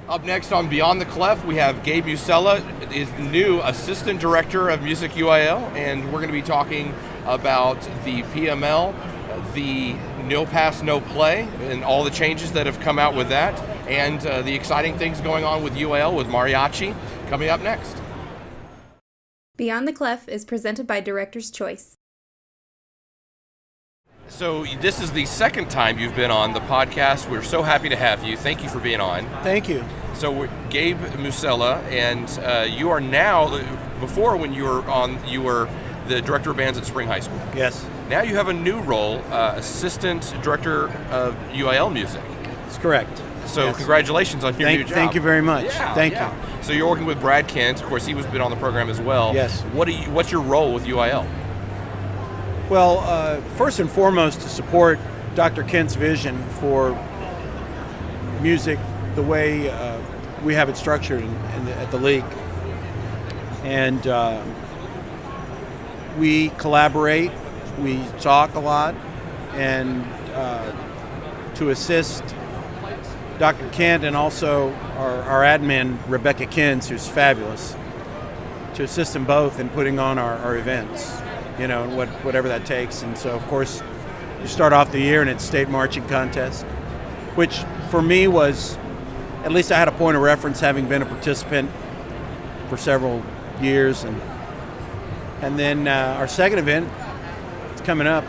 Up next on Beyond the Clef, we have Gabe Musella, is the new Assistant Director of Music UIL, and we're going to be talking about the PML, the No Pass, No Play, and all the changes that have come out with that, and the exciting things going on with UIL with mariachi coming up next. Beyond the Clef is presented by Director's Choice. So this is the second time you've been on the podcast. We're so happy to have you. Thank you for being on. Thank you. So we're Gabe Musella, and you are now, before when you were on, you were the Director of Bands at Spring High School. Yes. Now you have a new role, Assistant Director of UIL Music. That's correct. So yes. Congratulations on your new job. Thank you very much. Yeah, Thank you. So you're working with Brad Kent. Of course, he was been on the program as well. Yes. What's your role with UIL? Well, first and foremost, to support Dr. Kent's vision for music the way we have it structured at the league. And we collaborate, we talk a lot, and to assist Dr. Kent and also our admin, Rebecca Kins, who's fabulous, to assist them both in putting on our events. Whatever that takes. And so, of course, you start off the year and it's state marching contest, which for me was, at least I had a point of reference having been a participant for several years. And then our second event, it's coming up,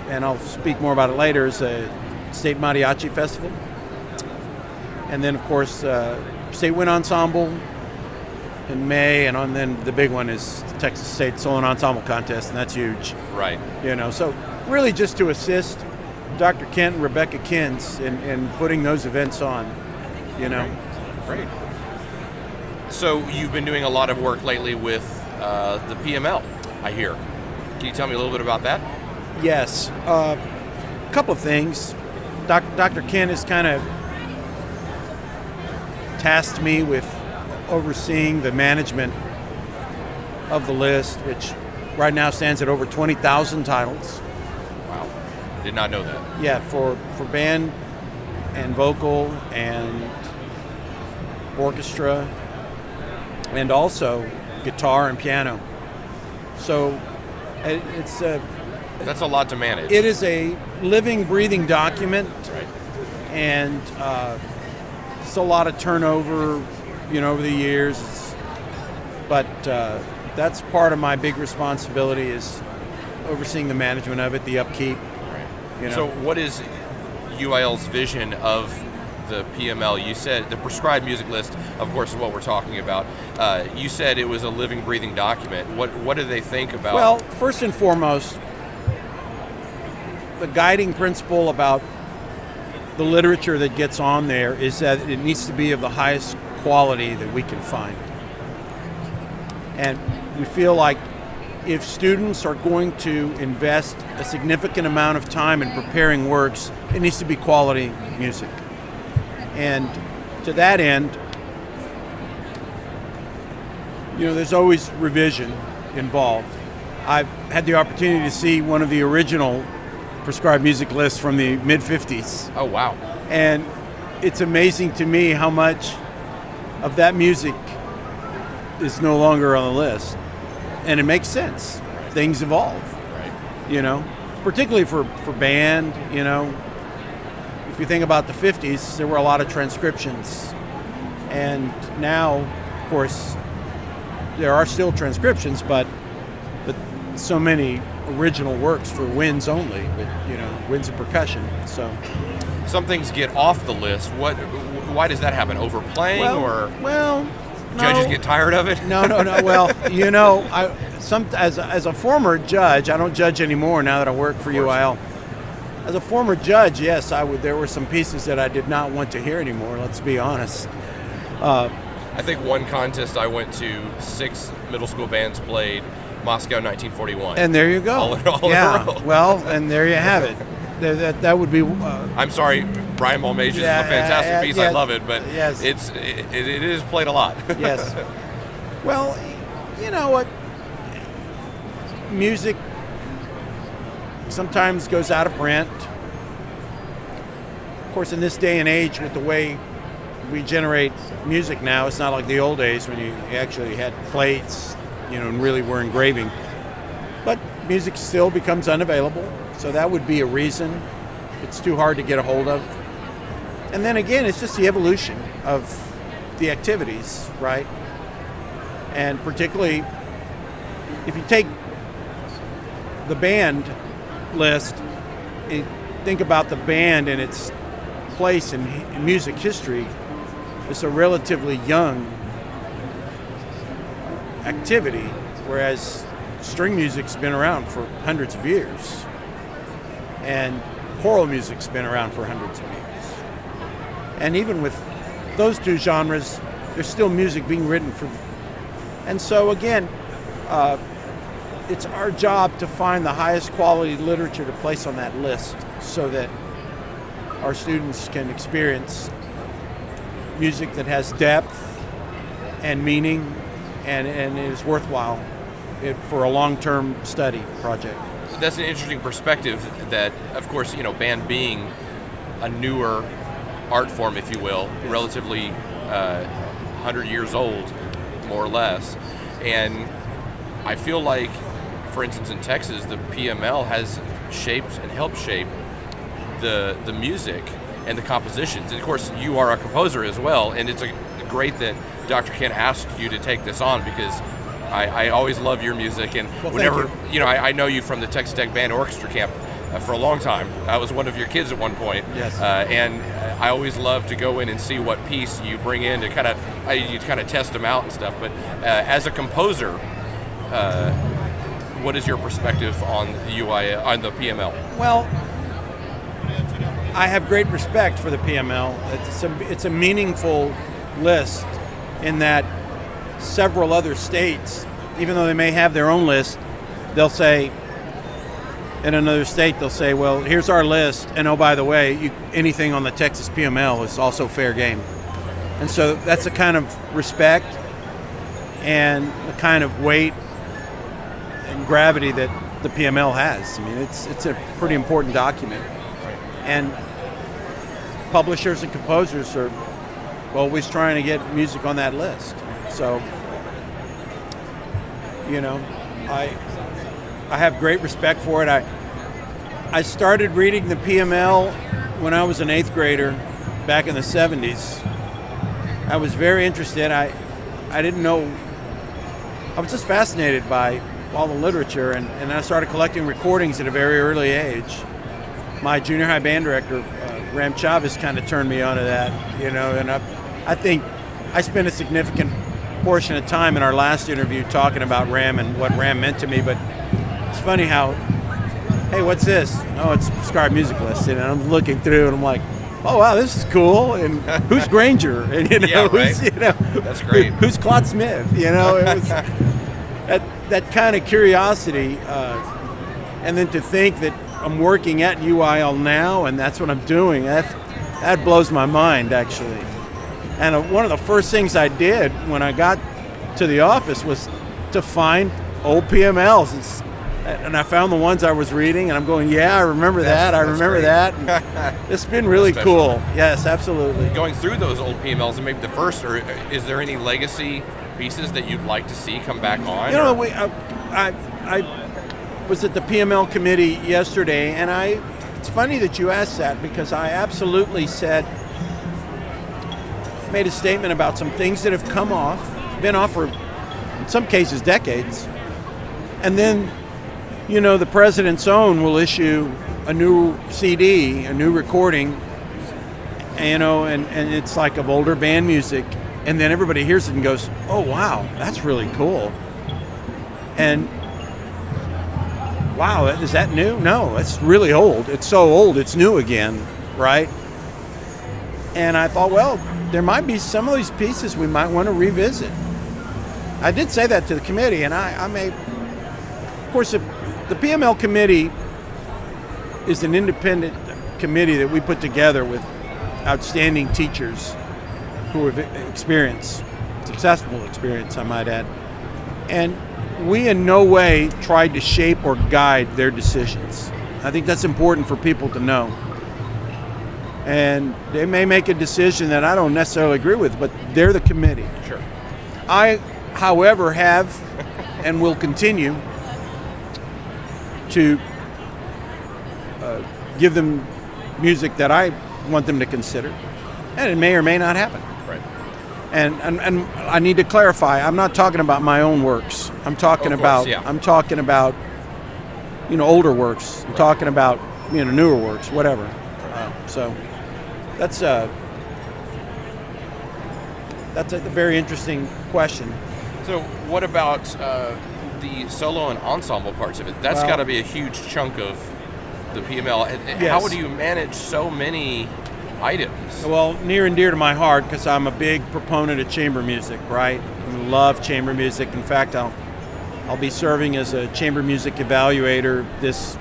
and I'll speak more about it later, is a State Mariachi Festival. And then, of course, State Wind Ensemble in May, and then the big one is the Texas State Solo Ensemble Contest, and that's huge. Right. So really just to assist Dr. Kent and Rebecca Kins in putting those events on, Great. So you've been doing a lot of work lately with the PML, I hear. Can you tell me a little bit about that? Yes. A couple of things. Dr. Kent has kind of tasked me with overseeing the management of the list, which right now stands at over 20,000 titles. Wow, did not know that. Yeah, for band and vocal and orchestra and also guitar and piano. So that's a lot to manage. It is a living, breathing document, right. And it's a lot of turnover over the years, but that's part of my big responsibility is overseeing the management of it, the upkeep. Right. So what is UIL's vision of the PML? You said the prescribed music list, of course, is what we're talking about. You said it was a living, breathing document. What do they think about? Well, first and foremost, the guiding principle about the literature that gets on there is that it needs to be of the highest quality that we can find. And we feel like if students are going to invest a significant amount of time in preparing works, it needs to be quality music. And to that end, there's always revision involved. I've had the opportunity to see one of the original prescribed music lists from the mid-50s. Oh, wow. And it's amazing to me how much of that music is no longer on the list. And it makes sense. Right. Things evolve. Right. Particularly for band, If you think about the 50s, there were a lot of transcriptions. And now, of course, there are still transcriptions, but so many original works for winds only, but winds and percussion. So some things get off the list. Why does that happen? Overplaying or judges get tired of it? No. Well, as a former judge, I don't judge anymore now that I work for UIL. As a former judge, yes, there were some pieces that I did not want to hear anymore. Let's be honest. I think one contest I went to, 6 middle school bands played Moscow 1941. And there you go. All in a row. Well, and there you have it. That would be. I'm sorry, Brian Malmages is a fantastic piece. I love it, but yes. it is played a lot. Yes. Well, you know what? Music sometimes goes out of print. Of course, in this day and age, with the way we generate music now. It's not like the old days when you actually had plates, and really were engraving. But music still becomes unavailable, so that would be a reason. It's too hard to get a hold of. And then again, it's just the evolution of the activities, right? And particularly, if you take the band list, think about the band and its place in music history. It's a relatively young activity, whereas string music's been around for hundreds of years, and choral music's been around for hundreds of years. And even with those two genres, there's still music being written for. And so again, it's our job to find the highest quality literature to place on that list so that our students can experience music that has depth and meaning and is worthwhile for a long-term study project. That's an interesting perspective that, of course, band being a newer art form, if you will, relatively 100 years old, more or less. And I feel like, for instance, in Texas, the PML has shaped and helped shape the music and the compositions. And of course, you are a composer as well, and it's great that Dr. Kent asked you to take this on, because I always love your music, and whenever I know you from the Texas Tech Band Orchestra Camp for a long time. I was one of your kids at one point. Yes. And I always love to go in and see what piece you bring in to kind of test them out and stuff. But as a composer, what is your perspective on the UIL, on the PML? Well, I have great respect for the PML. It's a meaningful list in that several other states, even though they may have their own list, they'll say, in another state, they'll say, well, here's our list, and oh, by the way, anything on the Texas PML is also fair game. And so that's the kind of respect and the kind of weight and gravity that the PML has. I mean, it's a pretty important document. And publishers and composers are always trying to get music on that list. So, I have great respect for it. I started reading the PML when I was an 8th grader back in the 70s. I was very interested. I didn't know. I was just fascinated by all the literature, and I started collecting recordings at a very early age. My junior high band director, Ram Chavez, kind of turned me onto that, and I think I spent a significant portion of time in our last interview talking about Ram and what Ram meant to me, but it's funny how, hey, what's this? Oh, it's a prescribed music list, and I'm looking through and I'm like, oh wow, this is cool, and who's Granger? And yeah, right. who's, that's great. Who's Claude Smith? It was that kind of curiosity, and then to think that I'm working at UIL now, and that's what I'm doing. That blows my mind, actually. And one of the first things I did when I got to the office was to find old PMLs. And I found the ones I was reading, and I'm going, yeah, I remember that. I remember that. It's been really cool. Yes, absolutely. Going through those old PMLs, and maybe the first, or is there any legacy pieces that you'd like to see come back on? I was at the PML committee yesterday, and it's funny that you asked that, because I absolutely made a statement about some things that have been off for, in some cases, decades. And then, the President's Own will issue a new CD, a new recording, and it's like of older band music. And then everybody hears it and goes, oh, wow, that's really cool. And wow, is that new? No, it's really old. It's so old, it's new again, right? And I thought, well, there might be some of these pieces we might want to revisit. I did say that to the committee, and I may, of course, the PML committee is an independent committee that we put together with outstanding teachers who have successful experience, I might add. And we in no way tried to shape or guide their decisions. I think that's important for people to know. and they may make a decision that I don't necessarily agree with, but they're the committee. Sure. I, however, have and will continue to give them music that I want them to consider, and it may or may not happen. Right. And I need to clarify, I'm not talking about my own works. I'm talking about older works. I'm talking about newer works, whatever. So that's a very interesting question. So what about the solo and ensemble parts of it? That's got to be a huge chunk of the PML. Yes. How do you manage so many items? Well, near and dear to my heart, because I'm a big proponent of chamber music, right? I love chamber music. In fact, I'll be serving as a chamber music evaluator this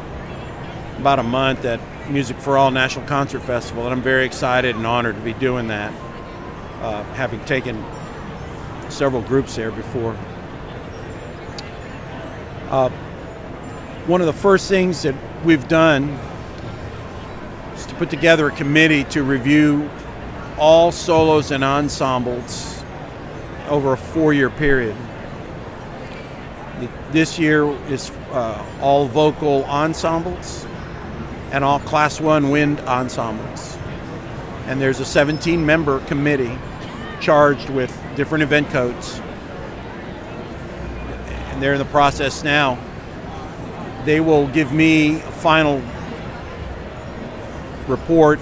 about a month at Music for All National Concert Festival, and I'm very excited and honored to be doing that, having taken several groups there before. One of the first things that we've done is to put together a committee to review all solos and ensembles over a 4-year period. This year is all vocal ensembles and all Class 1 wind ensembles. And there's a 17-member committee charged with different event codes. And they're in the process now. They will give me a final report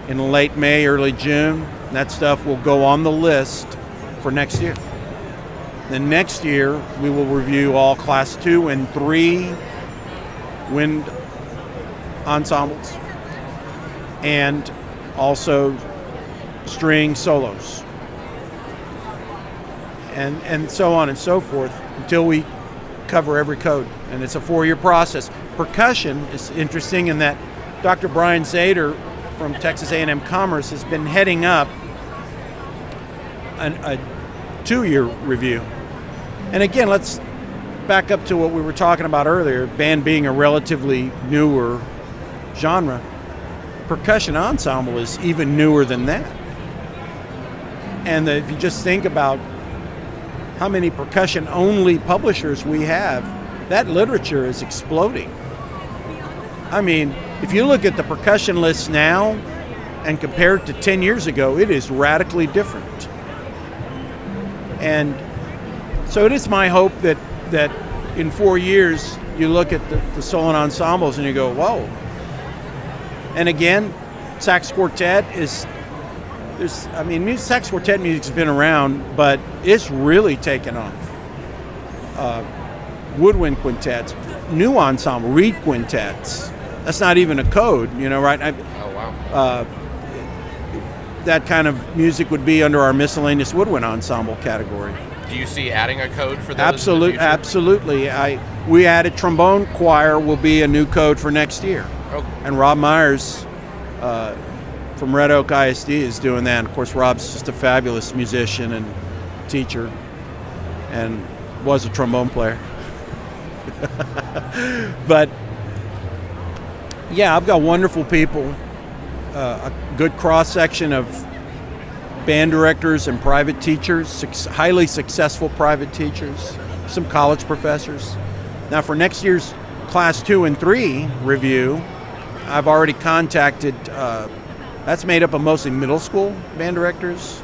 in late May, early June. And that stuff will go on the list for next year. Then next year, we will review all Class 2 and 3 wind ensembles and also string solos. And so on and so forth until we cover every code. And it's a 4-year process. Percussion is interesting in that Dr. Brian Zader from Texas A&M Commerce has been heading up a 2-year review. And again, let's back up to what we were talking about earlier, band being a relatively newer genre. Percussion ensemble is even newer than that. And if you just think about how many percussion-only publishers we have, that literature is exploding. I mean, if you look at the percussion list now and compare it to 10 years ago, it is radically different. And so it is my hope that in 4 years, you look at the solo and ensembles and you go, whoa. And again, sax quartet sax quartet music's been around, but it's really taken off. Woodwind quintets, new ensemble, reed quintets. That's not even a code, right? Oh, wow. That kind of music would be under our miscellaneous woodwind ensemble category. Do you see adding a code for those? Absolutely. We added trombone choir will be a new code for next year. Okay. And Rob Myers from Red Oak ISD is doing that. And of course, Rob's just a fabulous musician and teacher and was a trombone player. But yeah, I've got wonderful people, a good cross-section of band directors and private teachers, highly successful private teachers, some college professors. Now for next year's Class 2 and 3 review, I've already contacted, that's made up of mostly middle school band directors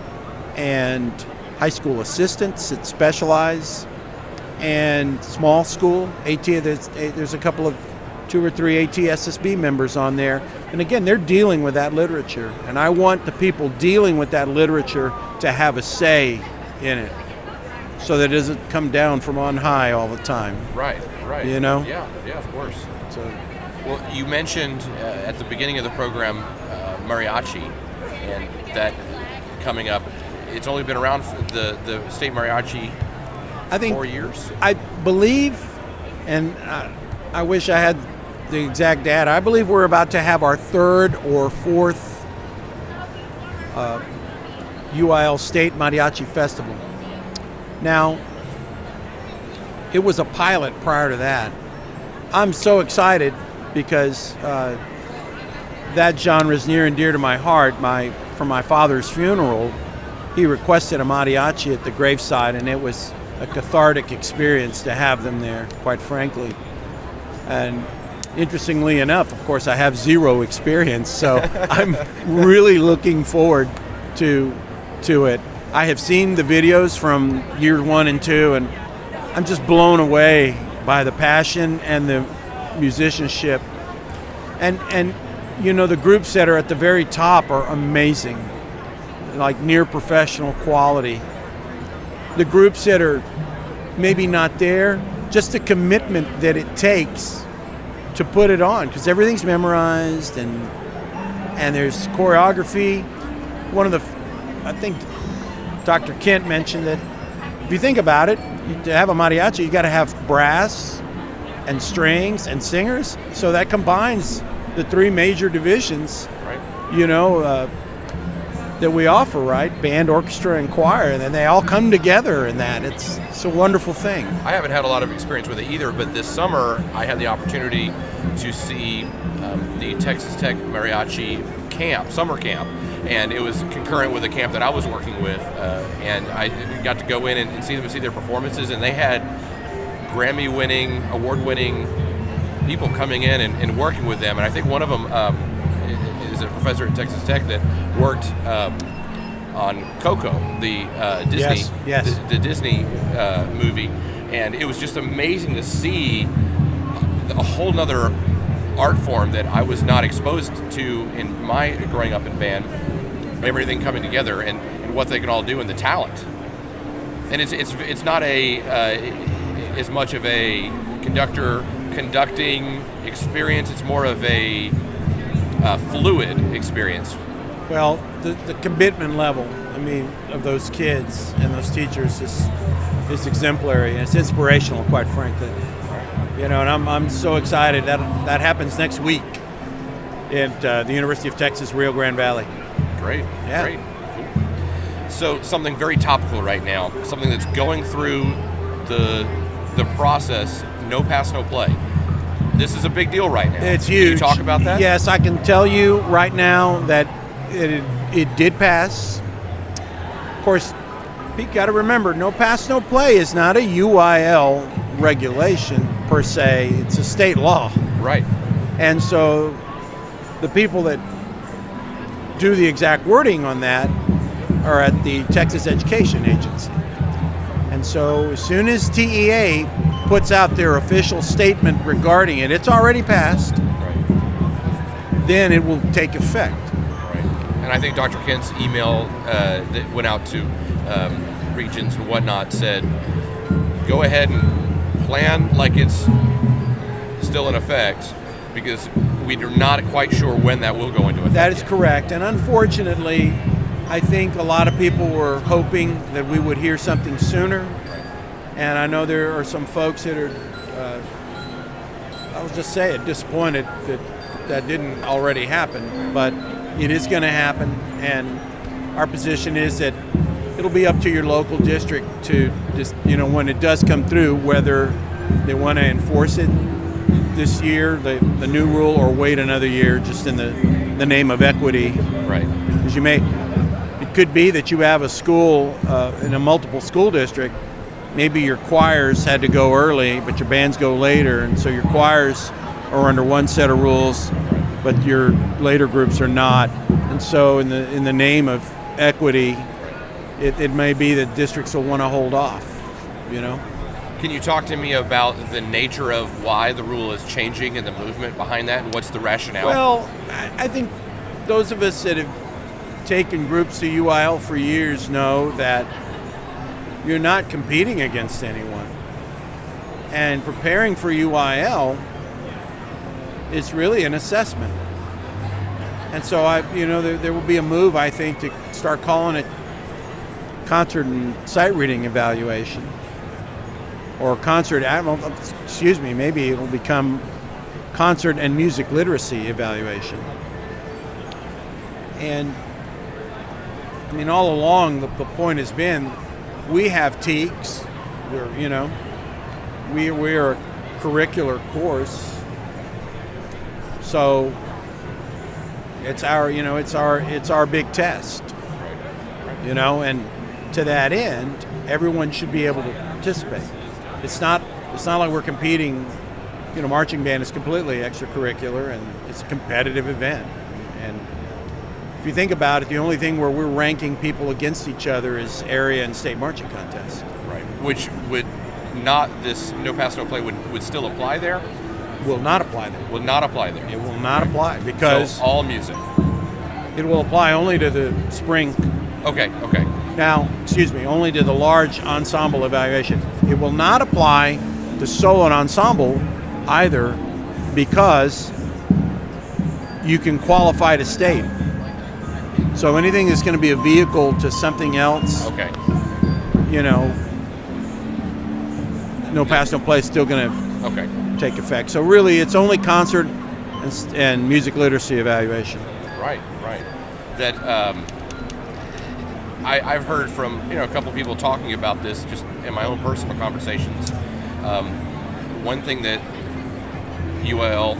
and high school assistants that specialize, and small school AT. There's a couple of 2 or 3 AT SSB members on there. And again, they're dealing with that literature. And I want the people dealing with that literature to have a say in it so that it doesn't come down from on high all the time. Right. Yeah, of course. So, well, you mentioned at the beginning of the program mariachi, and that coming up. It's only been around for the state mariachi I think 4 years? I believe, and I wish I had the exact data, I believe we're about to have our 3rd or 4th UIL State Mariachi Festival. Now, it was a pilot prior to that. I'm so excited because that genre is near and dear to my heart. For my father's funeral, he requested a mariachi at the graveside, and it was a cathartic experience to have them there, quite frankly. And interestingly enough, of course, I have zero experience, so I'm really looking forward to it. I have seen the videos from year 1 and 2, and I'm just blown away by the passion and the musicianship. And you know, the groups that are at the very top are amazing, like near professional quality. The groups that are maybe not there, just the commitment that it takes to put it on, because everything's memorized and there's choreography. I think Dr. Kent mentioned that if you think about it, to have a mariachi, you got to have brass and strings and singers. So that combines the 3 major divisions, Right. you know, that we offer, right? Band, orchestra, and choir, and then they all come together in that. It's a wonderful thing. I haven't had a lot of experience with it either, but this summer I had the opportunity to see the Texas Tech Mariachi camp, summer camp, and it was concurrent with a camp that I was working with, and I got to go in and see them and see their performances, and they had Grammy-winning, award-winning people coming in and working with them, and I think one of them is a professor at Texas Tech that worked on Coco, the Disney, Yes. The Disney movie, and it was just amazing to see a whole nother art form that I was not exposed to in my growing up in band. Everything coming together and what they can all do and the talent. And it's not as much of a conducting experience. It's more of a fluid experience. Well, the commitment level, I mean, of those kids and those teachers is exemplary, and it's inspirational, quite frankly. You know, and I'm so excited that happens next week at the University of Texas, Rio Grande Valley. Great, Yeah. great. Cool. So something very topical right now, something that's going through the process, no pass, no play. This is a big deal right now. It's huge. Can you talk about that? Yes, I can tell you right now that it did pass. Of course, you got to remember, no pass, no play is not a UIL regulation per se. It's a state law. Right. And so the people that do the exact wording on that are at the Texas Education Agency. And so as soon as TEA puts out their official statement regarding it, it's already passed, Right. then it will take effect. Right. And I think Dr. Kent's email that went out to regions and whatnot said, go ahead and plan like it's still in effect, because we're not quite sure when that will go into effect. That is yet. correct. And unfortunately, I think a lot of people were hoping that we would hear something sooner. And I know there are some folks that are, I'll just say it, disappointed that didn't already happen. But it is going to happen. And our position is that it'll be up to your local district to just, you know, when it does come through, whether they want to enforce it this year, the new rule, or wait another year just in the name of equity. Right. Because it could be that you have a school in a multiple school district. Maybe your choirs had to go early, but your bands go later, and so your choirs are under one set of rules, but your later groups are not. And so in the name of equity, it may be that districts will want to hold off, you know. Can you talk to me about the nature of why the rule is changing and the movement behind that, and what's the rationale? Well, I think those of us that have taken groups to UIL for years know that you're not competing against anyone. And preparing for UIL is really an assessment. And so there will be a move, I think, to start calling it concert and sight reading evaluation. Or maybe it will become concert and music literacy evaluation. And I mean, all along the point has been, we have TEACs. We're a curricular course. So It's our big test. And to that end, everyone should be able to participate. It's not like we're competing. Marching band is completely extracurricular, and it's a competitive event. And if you think about it, the only thing where we're ranking people against each other is area and state marching contests. Right. Which would not, this no pass, no play would still apply there? Will not apply there. Will not apply there. It will not apply because so all music. It will apply only to the spring. Okay. Now, only to the large ensemble evaluation. It will not apply to solo and ensemble either, because you can qualify to state. So anything that's going to be a vehicle to something else, okay, no pass, no play is still going to take effect. So really, it's only concert and music literacy evaluation. Right. That I've heard from a couple people talking about this just in my own personal conversations. One thing that UIL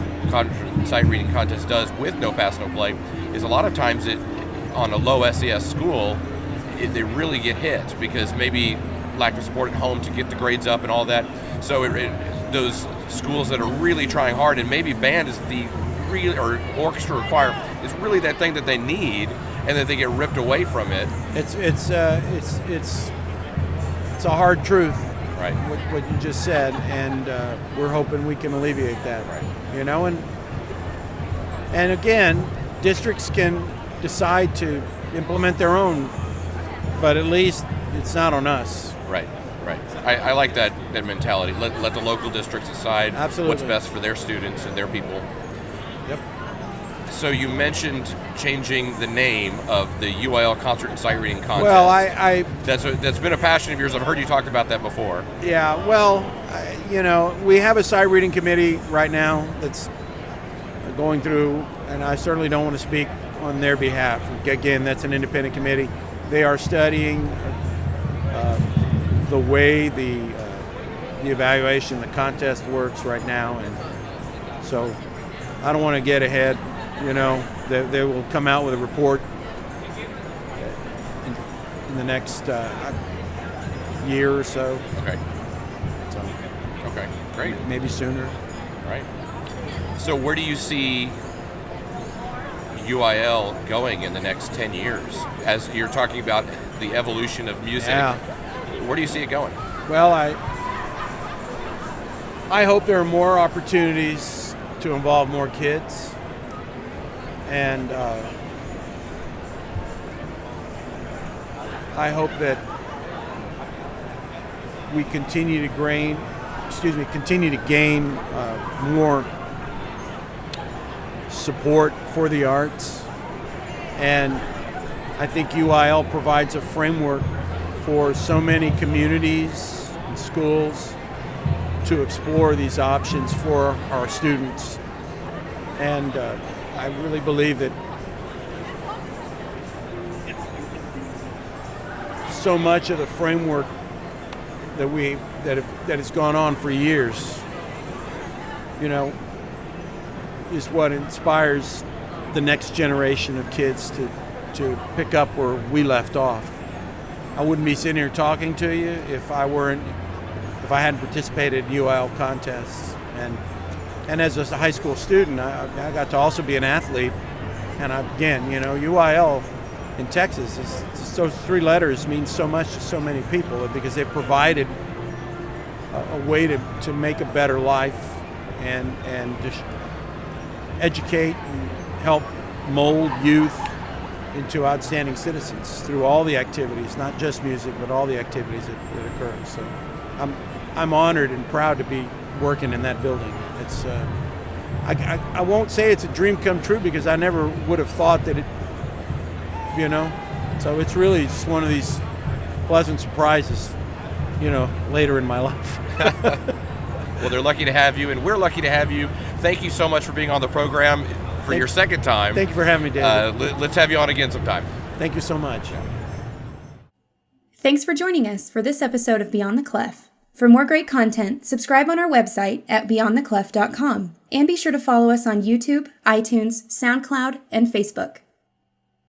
sight reading contest does with no pass, no play is a lot of times on a low SES school, they really get hit because maybe lack of support at home to get the grades up and all that. So those schools that are really trying hard, and maybe band is or orchestra or choir is really that thing that they need, and that they get ripped away from it. It's a hard truth. Right. What you just said, and we're hoping we can alleviate that. Right. And again, districts can decide to implement their own, but at least it's not on us. Right. I like that mentality. Let the local districts decide Absolutely. What's best for their students and their people. Yep. So you mentioned changing the name of the UIL Concert and Sight Reading Contest. Well, that's been a passion of yours. I've heard you talk about that before. Yeah. Well, we have a sight reading committee right now that's going through, and I certainly don't want to speak on their behalf. Again, that's an independent committee. They are studying the way the evaluation, the contest works right now, and so I don't want to get ahead. They will come out with a report in the next year or so. Okay. Okay, great. Maybe sooner. Right. So where do you see UIL going in the next 10 years? As you're talking about the evolution of music, where do you see it going? Well, I hope there are more opportunities to involve more kids, and I hope that we continue to gain more support for the arts, and I think UIL provides a framework for so many communities and schools to explore these options for our students. And I really believe that so much of the framework that has gone on for years, is what inspires the next generation of kids to pick up where we left off. I wouldn't be sitting here talking to you if I hadn't participated in UIL contests. And as a high school student, I got to also be an athlete. And UIL in Texas, those three letters mean so much to so many people because they provided a way to make a better life and to educate and help mold youth into outstanding citizens through all the activities, not just music, but all the activities that occur. So I'm honored and proud to be working in that building. It's I won't say it's a dream come true because I never would have thought that it, so it's really just one of these pleasant surprises, later in my life. Well, they're lucky to have you, and we're lucky to have you. Thank you so much for being on the program for your second time. Thank you for having me, David. Let's have you on again sometime. Thank you so much. Thanks for joining us for this episode of Beyond the Clef. For more great content, subscribe on our website at beyondtheclef.com. And be sure to follow us on YouTube, iTunes, SoundCloud, and Facebook.